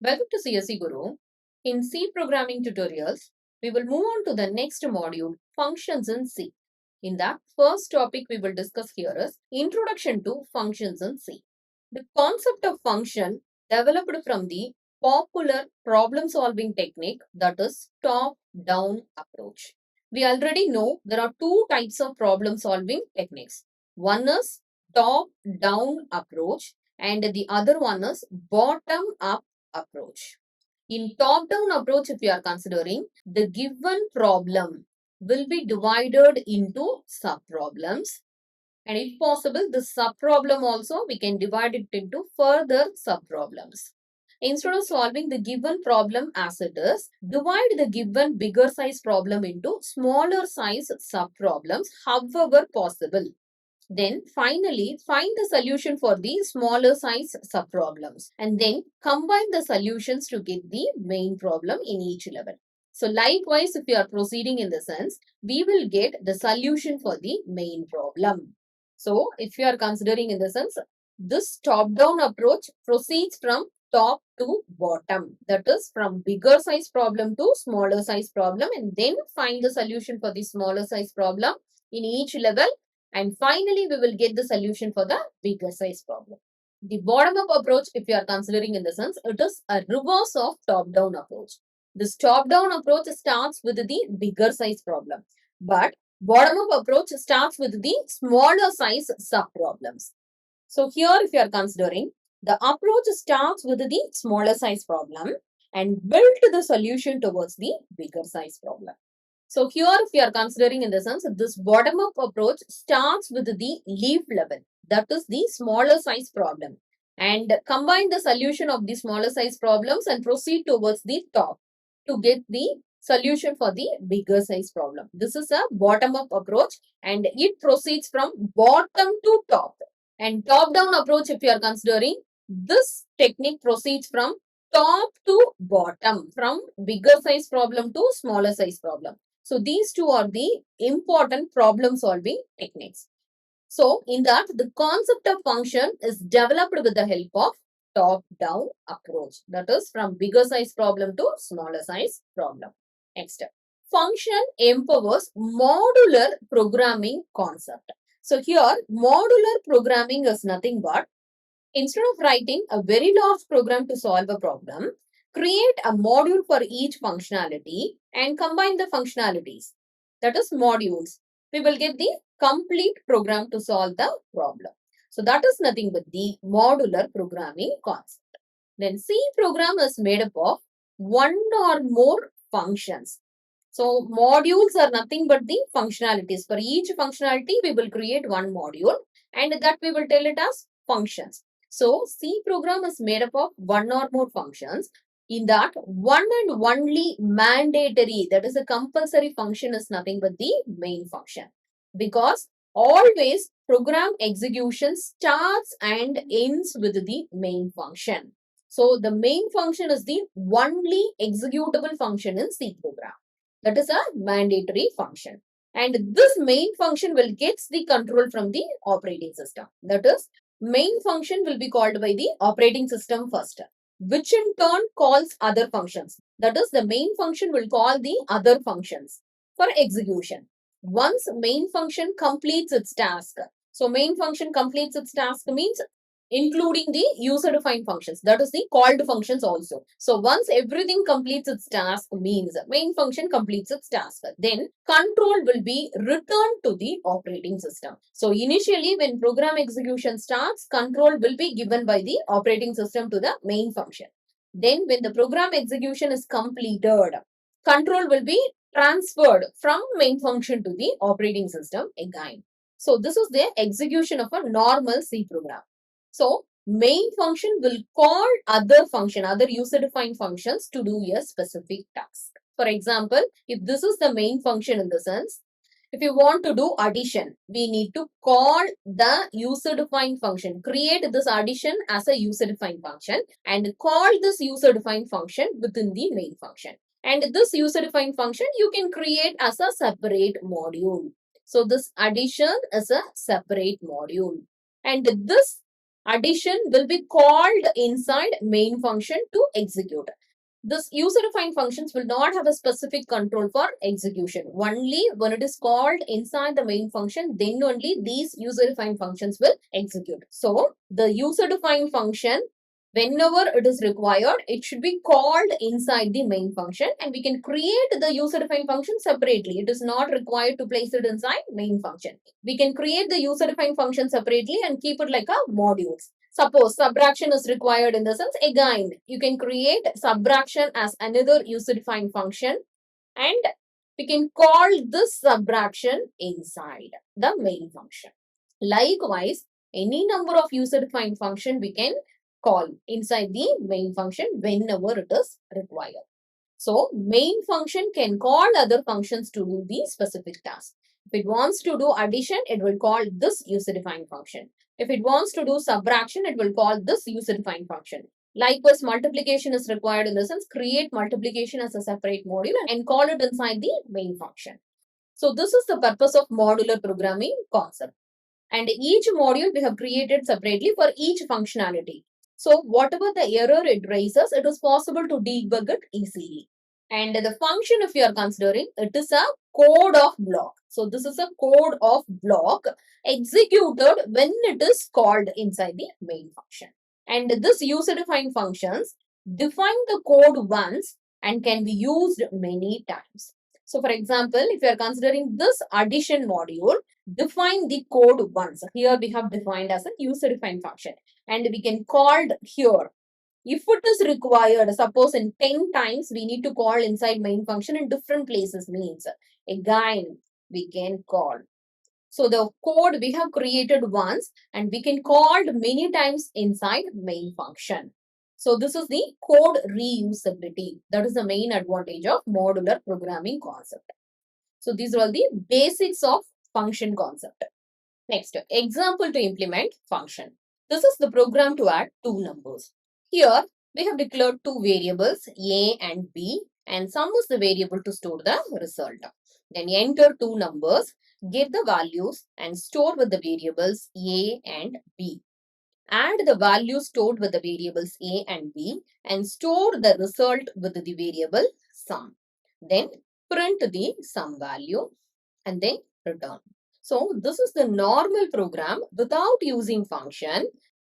Welcome to CSEGuru. In C programming tutorials, we will move on to the next module, functions in C. In that first topic we will discuss here is Introduction to Functions in C. The concept of function developed from the popular problem-solving technique, that is top-down approach. We already know there are two types of problem-solving techniques. One is top-down approach and the other one is bottom-up approach. In top-down approach, if you are considering, the given problem will be divided into sub-problems, and if possible, the sub-problem also we can divide it into further sub-problems. Instead of solving the given problem as it is, divide the given bigger size problem into smaller size sub-problems however possible. Then finally, find the solution for the smaller size sub-problems and then combine the solutions to get the main problem in each level. So likewise, if you are proceeding in the sense, we will get the solution for the main problem. So if you are considering in the sense, this top-down approach proceeds from top to bottom. That is from bigger size problem to smaller size problem and then find the solution for the smaller size problem in each level. And finally, we will get the solution for the bigger size problem. The bottom-up approach, if you are considering in the sense, it is a reverse of top-down approach. This top-down approach starts with the bigger size problem. But bottom-up approach starts with the smaller size sub-problems. So here, if you are considering, the approach starts with the smaller size problem and build the solution towards the bigger size problem. So here, if you are considering in the sense, this bottom-up approach starts with the leaf level, that is the smaller size problem, and combine the solution of the smaller size problems and proceed towards the top to get the solution for the bigger size problem. This is a bottom-up approach and it proceeds from bottom to top. And top-down approach, if you are considering, this technique proceeds from top to bottom, from bigger size problem to smaller size problem. So these two are the important problem solving techniques. So in that, the concept of function is developed with the help of top-down approach. That is from bigger size problem to smaller size problem. Next, function empowers modular programming concept. So here, modular programming is nothing but instead of writing a very large program to solve a problem, create a module for each functionality and combine the functionalities. That is modules. We will get the complete program to solve the problem. So that is nothing but the modular programming concept. Then C program is made up of one or more functions. So modules are nothing but the functionalities. For each functionality, we will create one module and that we will tell it as functions. So C program is made up of one or more functions. In that, one and only mandatory, that is a compulsory function, is nothing but the main function. Because always program execution starts and ends with the main function. So the main function is the only executable function in C program. That is a mandatory function. And this main function will get the control from the operating system. That is, main function will be called by the operating system first, which in turn calls other functions. That is, the main function will call the other functions for execution. Once main function completes its task, so main function completes its task means including the user-defined functions, that is the called functions also. So once everything completes its task means main function completes its task, then control will be returned to the operating system. So initially when program execution starts, control will be given by the operating system to the main function. Then when the program execution is completed, control will be transferred from main function to the operating system again. So this is the execution of a normal C program. So main function will call other function, other user-defined functions to do a specific task. For example, if this is the main function in the sense, if you want to do addition, we need to call the user-defined function, create this addition as a user-defined function and call this user-defined function within the main function. And this user-defined function you can create as a separate module. So this addition is a separate module. And this addition will be called inside main function to execute. This user-defined functions will not have a specific control for execution. Only when it is called inside the main function, then only these user-defined functions will execute. So, the user-defined function, whenever it is required, it should be called inside the main function, and we can create the user-defined function separately. It is not required to place it inside main function. We can create the user-defined function separately and keep it like a modules. Suppose subtraction is required in the sense, again, you can create subtraction as another user-defined function, and we can call this subtraction inside the main function. Likewise, any number of user-defined function we can call inside the main function whenever it is required. So, main function can call other functions to do the specific task. If it wants to do addition, it will call this user-defined function. If it wants to do subtraction, it will call this user-defined function. Likewise, multiplication is required in the sense, create multiplication as a separate module and call it inside the main function. So, this is the purpose of modular programming concept. And each module we have created separately for each functionality. So, whatever the error it raises, it is possible to debug it easily. And the function, if you are considering, it is a code of block. So, this is a code of block executed when it is called inside the main function. And this user-defined functions define the code once and can be used many times. So, for example, if you are considering this addition module, define the code once. Here we have defined as a user-defined function, and we can call here. If it is required, suppose in 10 times we need to call inside main function in different places, means again we can call. So the code we have created once and we can call many times inside main function. So this is the code reusability. That is the main advantage of modular programming concept. So these are all the basics of function concept. Next, example to implement function. This is the program to add two numbers. Here, we have declared two variables, A and B, and sum is the variable to store the result. Then enter two numbers, get the values and store with the variables A and B. Add the values stored with the variables A and B and store the result with the variable sum. Then print the sum value and then return. So this is the normal program. Without using function,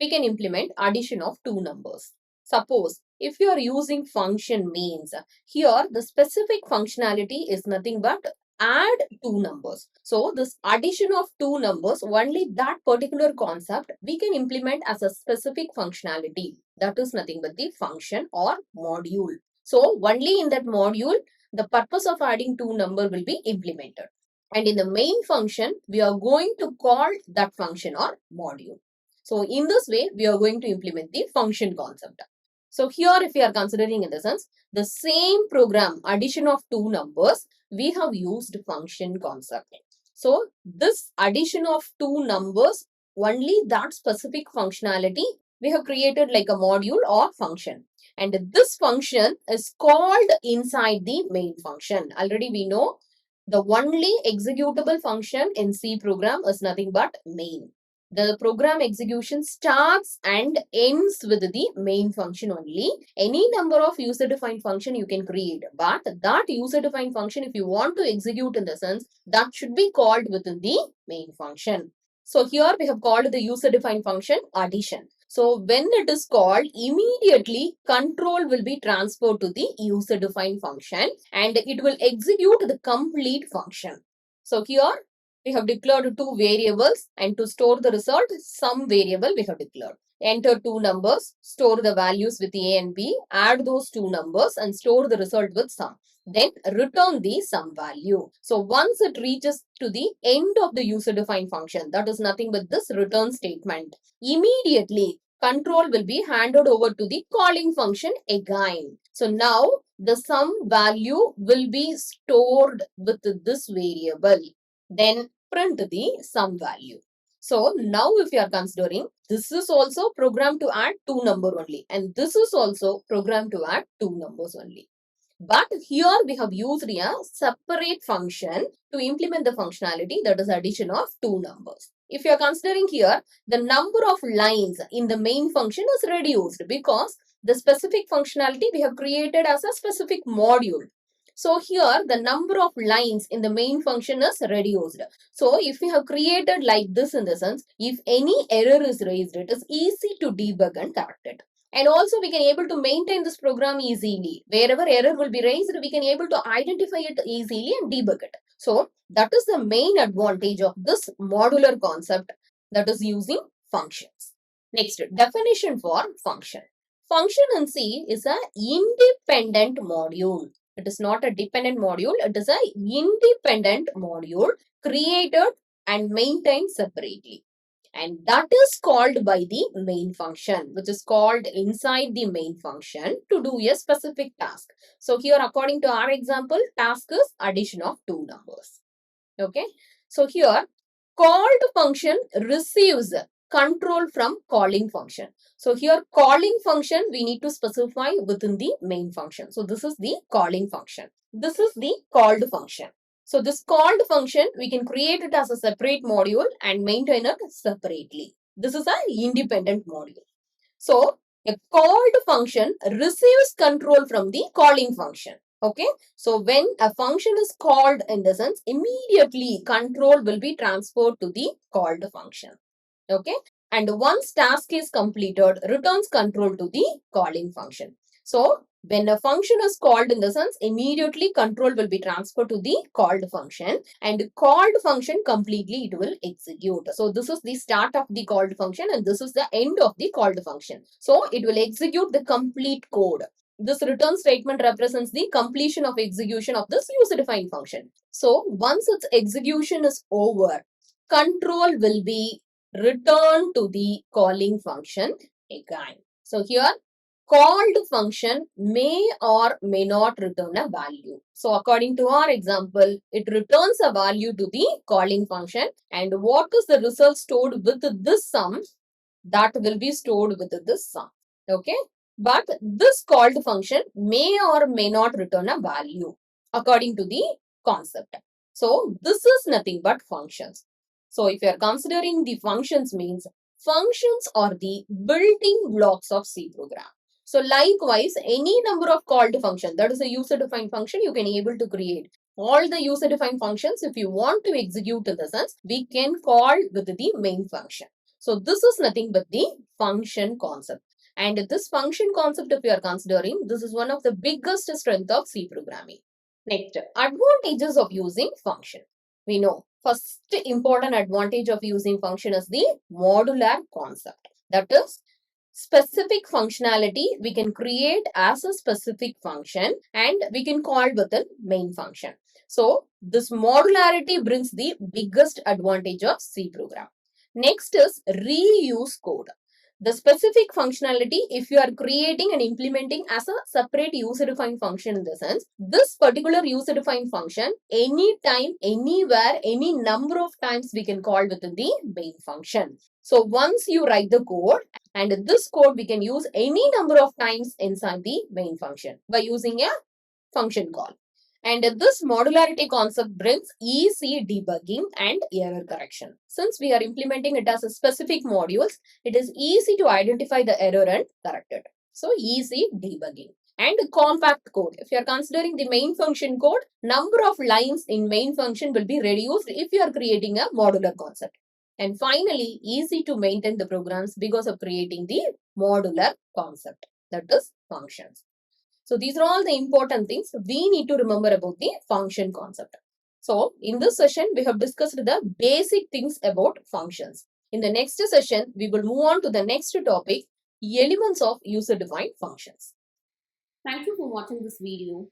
we can implement addition of two numbers. Suppose if you are using function means, here the specific functionality is nothing but add two numbers. So this addition of two numbers, only that particular concept we can implement as a specific functionality. That is nothing but the function or module. So only in that module, the purpose of adding two number will be implemented. And in the main function, we are going to call that function or module. So in this way, we are going to implement the function concept. So here, if we are considering in the sense, the same program, addition of two numbers, we have used function concept. So this addition of two numbers, only that specific functionality we have created like a module or function. And this function is called inside the main function. Already we know the only executable function in C program is nothing but main. The program execution starts and ends with the main function only. Any number of user-defined function you can create, but that user-defined function, if you want to execute in the sense, that should be called within the main function. So here we have called the user-defined function addition. So when it is called, immediately control will be transferred to the user-defined function and it will execute the complete function. So here we have declared two variables and to store the result, sum variable we have declared. Enter two numbers, store the values with A and B, add those two numbers and store the result with sum. Then return the sum value. So once it reaches to the end of the user-defined function, that is nothing but this return statement, immediately control will be handed over to the calling function again. So now the sum value will be stored with this variable. Then print the sum value. So now if you are considering, this is also programmed to add two numbers only and this is also programmed to add two numbers only. But here we have used a separate function to implement the functionality, that is addition of two numbers. If you are considering here, the number of lines in the main function is reduced because the specific functionality we have created as a specific module. So here the number of lines in the main function is reduced. So if we have created like this, in the sense, if any error is raised, it is easy to debug and correct it. And also we can able to maintain this program easily. Wherever error will be raised, we can able to identify it easily and debug it. So that is the main advantage of this modular concept, that is using functions. Next, definition for function. Function in C is an independent module. It is not a dependent module. It is an independent module created and maintained separately. And that is called by the main function, which is called inside the main function to do a specific task. So here, according to our example, task is addition of two numbers. Okay. So here, called function receives control from calling function. So here, calling function we need to specify within the main function. So this is the calling function. This is the called function. So this called function, we can create it as a separate module and maintain it separately. This is an independent module. So a called function receives control from the calling function. Okay. So when a function is called, in the sense, immediately control will be transferred to the called function. Okay. And once task is completed, returns control to the calling function. So when a function is called, in the sense, immediately control will be transferred to the called function, and called function completely it will execute. So this is the start of the called function and this is the end of the called function. So it will execute the complete code. This return statement represents the completion of execution of this user-defined function. So once its execution is over, control will be returned to the calling function again. So here, called function may or may not return a value. So according to our example, it returns a value to the calling function, and what is the result stored with this sum? That will be stored with this sum. Okay. But this called function may or may not return a value according to the concept. So this is nothing but functions. So if you are considering the functions, means functions are the building blocks of C program. So likewise, any number of called function, that is a user-defined function, you can able to create. All the user-defined functions, if you want to execute in the sense, we can call with the main function. So this is nothing but the function concept. And this function concept, if you are considering, this is one of the biggest strength of C programming. Next, advantages of using function. We know first important advantage of using function is the modular concept. That is, specific functionality we can create as a specific function and we can call within main function. So this modularity brings the biggest advantage of C program. Next is reuse code. The specific functionality, if you are creating and implementing as a separate user-defined function, in the sense, this particular user-defined function, anytime, anywhere, any number of times we can call within the main function. So once you write the code, and this code we can use any number of times inside the main function by using a function call. And this modularity concept brings easy debugging and error correction. Since we are implementing it as a specific modules, it is easy to identify the error and correct it. So easy debugging. And compact code. If you are considering the main function code, number of lines in main function will be reduced if you are creating a modular concept. And finally, easy to maintain the programs because of creating the modular concept, that is functions. So these are all the important things we need to remember about the function concept. So in this session, we have discussed the basic things about functions. In the next session, we will move on to the next topic, elements of user-defined functions. Thank you for watching this video.